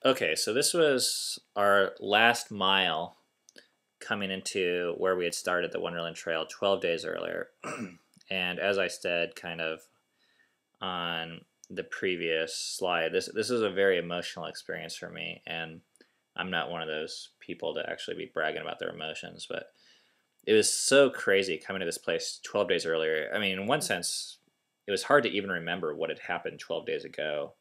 Okay, so this was our last mile coming into where we had started the Wonderland Trail 12 days earlier. And as I said, kind of on the previous slide, this is a very emotional experience for me, and I'm not one of those people to actually be bragging about their emotions, but it was so crazy coming to this place 12 days earlier. I mean, in one sense, it was hard to even remember what had happened 12 days ago.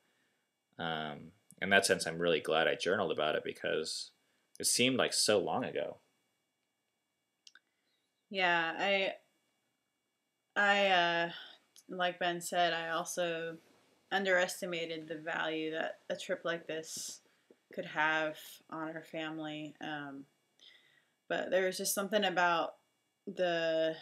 In that sense, I'm really glad I journaled about it because it seemed like so long ago. Yeah, I like Ben said, I also underestimated the value that a trip like this could have on our family. But there was just something about the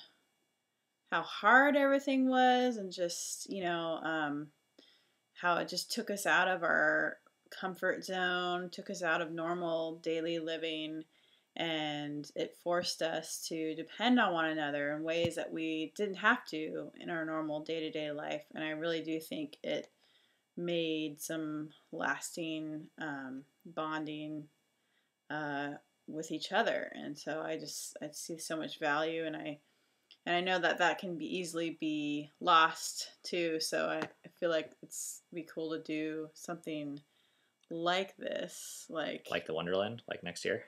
how hard everything was, and just how it just took us out of our comfort zone, took us out of normal daily living, and it forced us to depend on one another in ways that we didn't have to in our normal day-to-day life. And I really do think it made some lasting bonding uh, with each other. And so I see so much value, and I know that that can be easily be lost too. So I feel like it's be cool to do something like this, Like the Wonderland, like next year.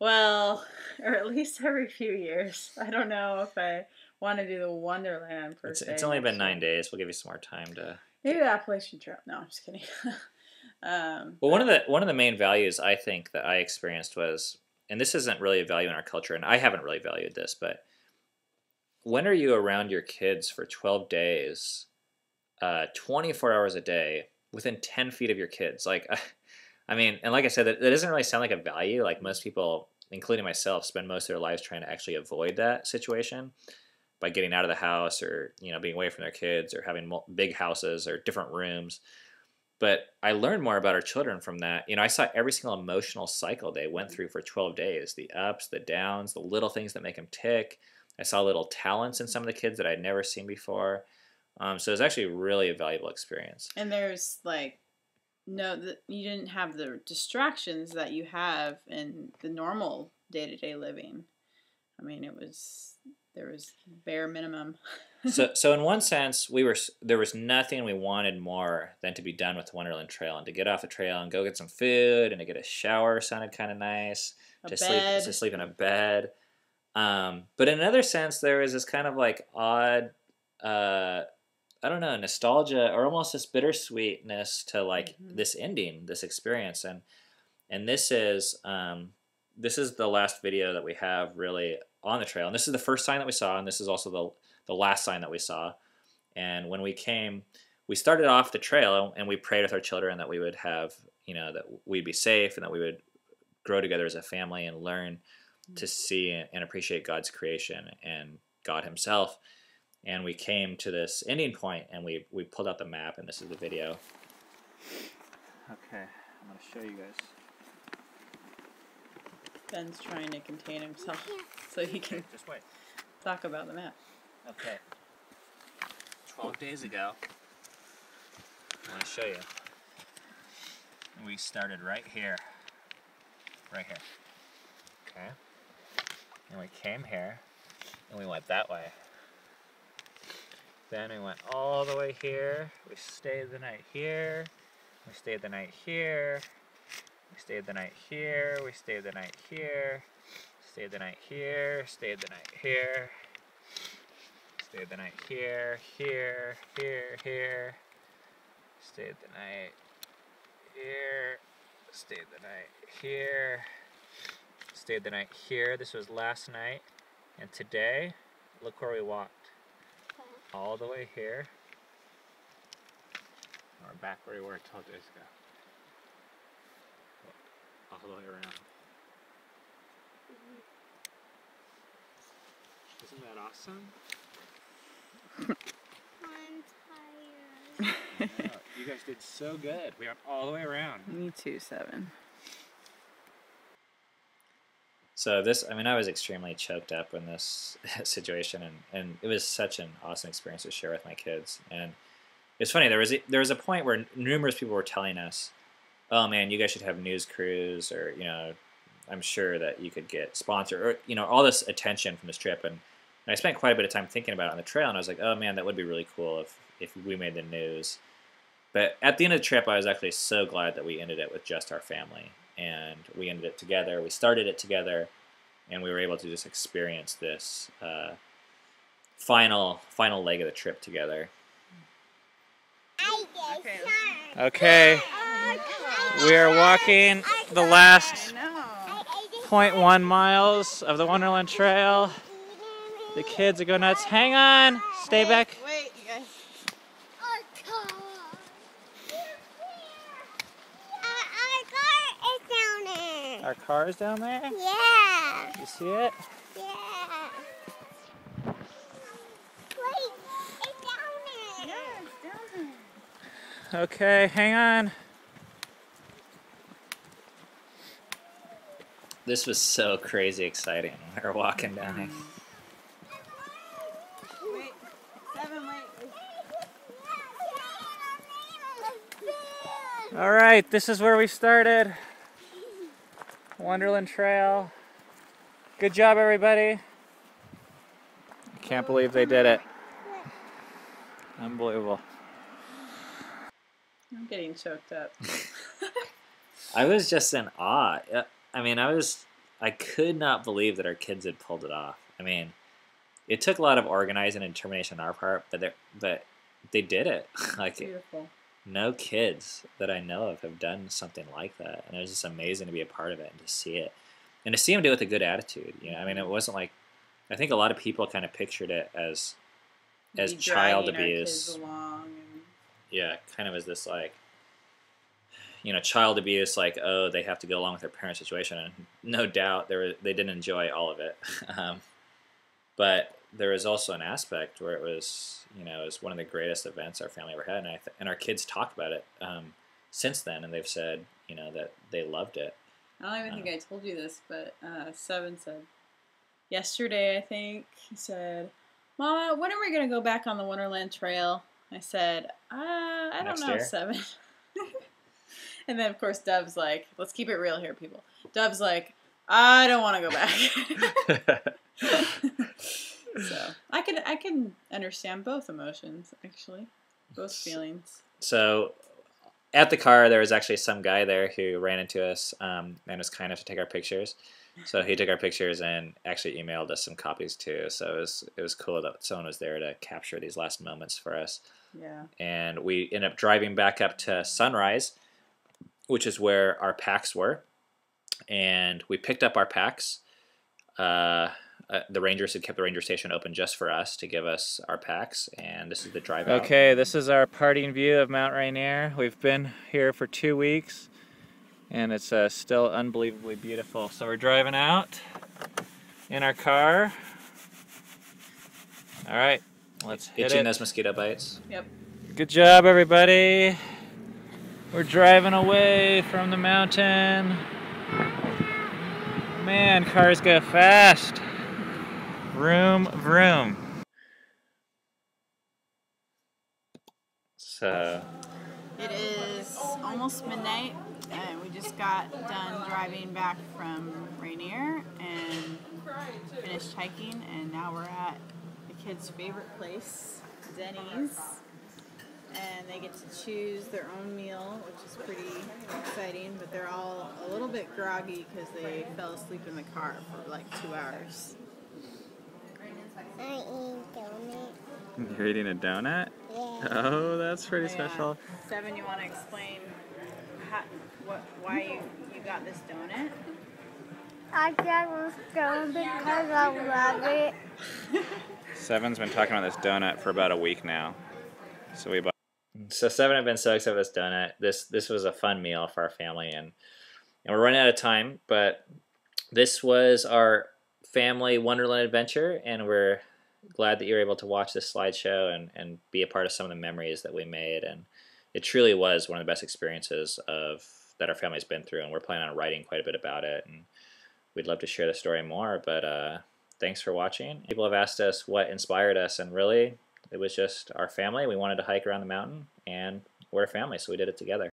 well, or at least every few years. I don't know if I want to do the Wonderland per It's se only been next year. 9 days. We'll give you some more time to. Maybe the Appalachian Trail. No, I'm just kidding. Well, But one of the main values I think that I experienced was, and this isn't really a value in our culture, and I haven't really valued this, but when are you around your kids for 12 days, 24 hours a day, within 10 feet of your kids? Like, I mean, and like I said, that doesn't really sound like a value. Like most people, including myself, spend most of their lives trying to actually avoid that situation by getting out of the house, or being away from their kids, or having big houses or different rooms. But I learned more about our children from that. I saw every single emotional cycle they went through for 12 days, the ups, the downs, the little things that make them tick. I saw little talents in some of the kids that I'd never seen before. So it was actually really a valuable experience. and there's like no, you didn't have the distractions that you have in the normal day to day living. I mean, there was bare minimum. So in one sense, there was nothing we wanted more than to be done with the Wonderland Trail and to get off the trail and go get some food and to get a shower sounded kind of nice. A To bed. sleep in a bed. But in another sense, there was this kind of like odd, uh, I don't know, nostalgia or almost this bittersweetness to like Mm-hmm. this ending, this experience, and this is the last video that we have really on the trail, and this is the first sign that we saw, and this is also the last sign that we saw. And when we came, we started off the trail and we prayed with our children that we would have, that we'd be safe and that we would grow together as a family and learn to see and appreciate God's creation and God Himself. And we came to this ending point, and we pulled out the map, and this is the video. Okay, I'm going to show you guys. Ben's trying to contain himself so he can Just wait. talk about the map. Okay. 12 days ago, I want to show you. We started right here. Right here. Okay. And we came here, and we went that way. Then we went all the way here. We stayed the night here. We stayed the night here. We stayed the night here. We stayed the night here. Stayed the night here. Stayed the night here. Stayed the night here. Here. Here. Here. Stayed the night here. Stayed the night here. Stayed the night here. This was last night. And today, look where we walked. All the way here. We're back where we were 12 days ago. All the way around. Isn't that awesome? I'm tired. You guys did so good. We went all the way around. Me too, 7. So I was extremely choked up in this situation, and it was such an awesome experience to share with my kids. And it's funny, there was a point where numerous people were telling us, oh man, you guys should have news crews, or I'm sure that you could get sponsored, or all this attention from this trip. And I spent quite a bit of time thinking about it on the trail, and I was like, oh man, that would be really cool if we made the news. But at the end of the trip, I was actually so glad that we ended it with just our family, and we ended it together. We started it together, and we were able to just experience this final leg of the trip together. Okay, we are walking the last 0.1 miles of the Wonderland Trail. The kids are going nuts. Hang on, stay back. Wait, you guys. Our car is down there? Yeah. You see it? Yeah. Wait, it's down there. Yeah, it's down there. Okay, hang on. This was so crazy exciting. We were walking down here. Wait, 7, wait. All right, this is where we started. Wonderland Trail. Good job, everybody. I can't believe they did it. Unbelievable. I'm getting choked up. I was just in awe. I mean, I could not believe that our kids had pulled it off. I mean, it took a lot of organizing and determination on our part, but they did it. Like, Beautiful. no kids that I know of have done something like that, and it was just amazing to be a part of it and to see it, and to see them do it with a good attitude. I mean, it wasn't like, I think a lot of people kind of pictured it as Be child dragging our abuse. kids along and Yeah, kind of as this like, child abuse, like, oh, they have to go along with their parents' situation, and no doubt they didn't enjoy all of it, but there was also an aspect where it was, it was one of the greatest events our family ever had, and our kids talked about it since then, and they've said, that they loved it. I don't even think I told you this, but Seven said yesterday, I think, he said, Mama, when are we going to go back on the Wonderland Trail? I said, I don't Next know, year? 7. And then, of course, Dove's like, let's keep it real here, people. Dove's like, I don't want to go back. So I can understand both emotions, actually, both feelings. So at the car, there was actually some guy there who ran into us and was kind enough to take our pictures. So he took our pictures and actually emailed us some copies too. So it was cool that someone was there to capture these last moments for us. Yeah. And we ended up driving back up to Sunrise, which is where our packs were. And we picked up our packs. The rangers had kept the ranger station open just for us to give us our packs, and this is the drive out. Okay, this is our parting view of Mount Rainier. We've been here for 2 weeks, and it's still unbelievably beautiful. So we're driving out in our car. All right, let's hit it. Itching those mosquito bites. Yep. Good job, everybody. We're driving away from the mountain. Man, cars go fast. Vroom, vroom. So It is almost midnight, and we just got done driving back from Rainier and finished hiking, and now we're at the kids' favorite place, Denny's, and they get to choose their own meal, which is pretty exciting, but they're all a little bit groggy because they fell asleep in the car for like 2 hours. I eat donut. you're eating a donut? Yeah. Oh, that's pretty special. Seven, you want to explain why you got this donut? I got this donut because I love it. Seven's been talking about this donut for about a week now. So we bought. So Seven have been so excited about this donut. This was a fun meal for our family, and we're running out of time. But this was our family Wonderland adventure, and we're glad that you're able to watch this slideshow and be a part of some of the memories that we made. And it truly was one of the best experiences that our family's been through, and we're planning on writing quite a bit about it. And we'd love to share the story more. But thanks for watching. People have asked us what inspired us, and really, it was just our family. We wanted to hike around the mountain, and we're a family, so we did it together.